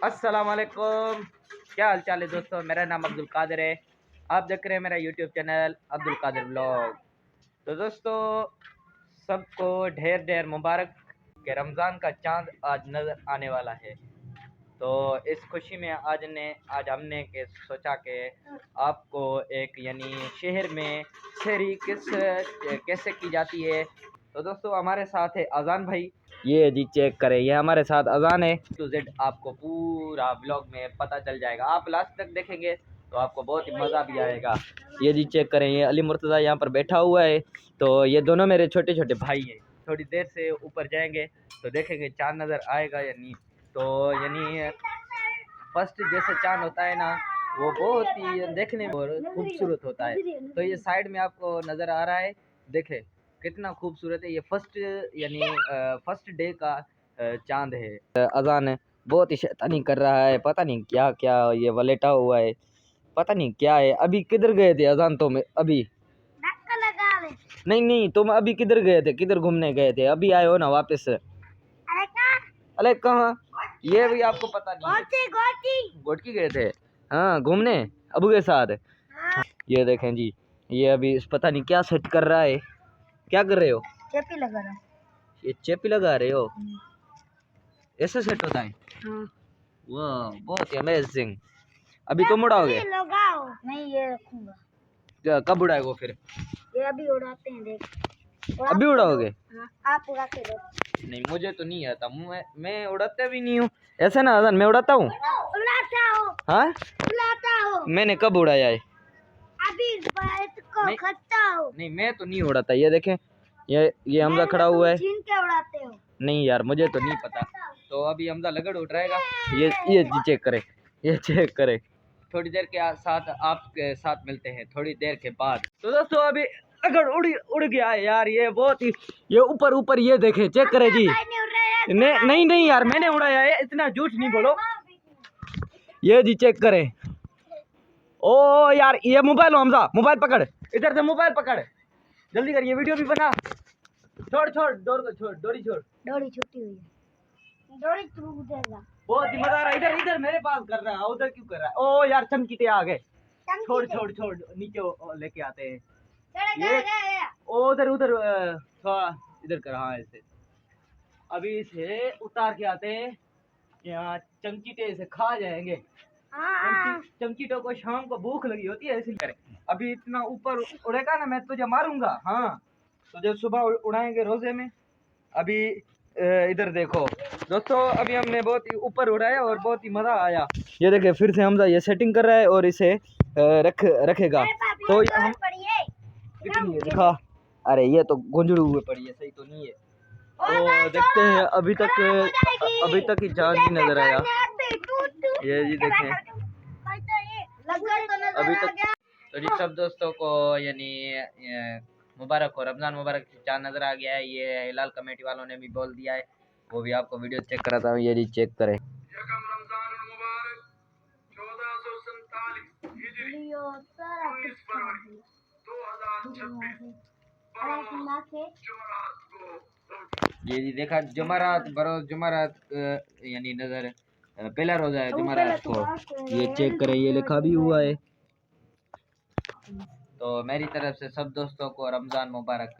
अस्सलाम वालेकुम। क्या हाल चाल है दोस्तों। मेरा नाम अब्दुल कादिर है। आप देख रहे हैं मेरा YouTube channel Abdul Qadir vlog. तो दोस्तों सबको ढेर ढेर मुबारक कि रमज़ान का चांद आज नज़र आने वाला है। तो इस खुशी में आज हमने के सोचा कि आपको एक शहर में शहरी कैसे की जाती है। तो दोस्तों हमारे साथ है अजान भाई। ये जी चेक करें, ये हमारे साथ अजान है। टू जेड आपको पूरा ब्लॉग में पता चल जाएगा। आप लास्ट तक देखेंगे तो आपको बहुत ही मज़ा भी आएगा। ये जी चेक करें, ये अली मुर्तज़ा यहाँ पर बैठा हुआ है। तो ये दोनों मेरे छोटे छोटे भाई हैं। थोड़ी देर से ऊपर जाएंगे तो देखेंगे चाँद नज़र आएगा या नहीं। तो फर्स्ट जैसे चाँद होता है ना, वो बहुत ही देखने में खूबसूरत होता है। तो ये साइड में आपको नज़र आ रहा है, देखे कितना खूबसूरत है। ये फर्स्ट डे का चाँद है। अजान बहुत ही शैतानी कर रहा है, पता नहीं क्या क्या ये वलेटा हुआ है, पता नहीं क्या है। अभी किधर गए थे अजान? तो में अभी नहीं, तुम अभी किधर गए थे? किधर घूमने गए थे? अभी आए हो ना वापस? अरे कहाँ? ये भी आपको पता नहीं? गोटकी गए थे, हाँ, घूमने अबू के साथ। हाँ। ये देखें जी, ये अभी पता नहीं क्या सेट कर रहा है। क्या कर रहे हो? चेपी लगा रहा। ये चेपी लगा रहे हो? ऐसे सेट होता है? हाँ। वाह, बहुत ही अमेजिंग। अभी तुम उड़ाओगे? लगाओ। नहीं, ये रखूंगा। कब उड़ाएगा फिर? ये अभी उड़ाते हैं, देख। अभी उड़ाओगे? हाँ, आप उड़ा के दो। नहीं, मुझे तो नहीं आता, मैं उड़ाता भी नहीं हूँ। ऐसे ना अजान, मैं उड़ाता हूँ। उड़ाता हो? हाँ, उड़ाता हो। मैंने कब उड़ाया है? अभी इसको खाता हो। नहीं, मैं तो नहीं उड़ाता। ये देखें, ये हमजा खड़ा हुआ है। छीन के उड़ाते हो? नहीं यार, मुझे तो नहीं पता। तो अभी हमजा लगड़ उठ रहेगा। ये चेक करे, ये चेक करे। थोड़ी देर के साथ आपके साथ मिलते हैं, थोड़ी देर के बाद। तो दोस्तों अभी लगड़ उड़ गया है यार। ये बहुत ही, ये ऊपर ये देखे, चेक करे जी। नहीं यार, मैंने उड़ाया है, इतना झूठ नहीं बोलो। ये जी चेक करे। ओ यार, ये मोबाइल लो हमजा, मोबाइल पकड़, इधर से मोबाइल पकड़, जल्दी कर, ये वीडियो भी बना। छोड़ डोर को छोड़, डोरी छोड़। डोरी छूटी हुई है, डोरी टूट जाएगा। बहुत ही मजा आ रहा है। इधर मेरे पास कर रहा है, उधर क्यों कर रहा है? ओ यार, चमकीटे आ गए। छोड़ नीचे लेके आते हैं। ये उधर थोड़ा इधर कर, हाँ ऐसे। अभी इसे उतार के आते हैं यहाँ, चमकीटे से खा जाएंगे। चमकीटों को शाम को भूख लगी होती है, ऐसे करें। अभी इतना ऊपर उड़ेगा ना, मैं तुझे मारूंगा। हाँ, तुझे सुबह उड़ाएंगे रोजे में। अभी इधर देखो दोस्तों, अभी हमने बहुत ही ऊपर उड़ाया और बहुत ही मजा आया। ये देखे, फिर से हमजा ये सेटिंग कर रहा है और इसे रखेगा। तो हम कितनी है दिखा? अरे ये तो गुंजड़ू हुए पड़ी है, सही तो नहीं है। तो देखते हैं, अभी तक ही चांद नहीं नजर आया। ये जी देखें, अभी तक तो जी सब दोस्तों को मुबारक हो, रमजान मुबारक। चांद नजर आ गया है। ये हिलाल कमेटी वालों ने भी बोल दिया है, वो भी आपको वीडियो चेक कराता हूँ। ये जी चेक करें। ये जी देखा, जुमारात बरोज जुमारात नजर पहला रोजा है जुमारात को। ये चेक करें, ये लिखा भी हुआ है। तो मेरी तरफ से सब दोस्तों को रमजान मुबारक।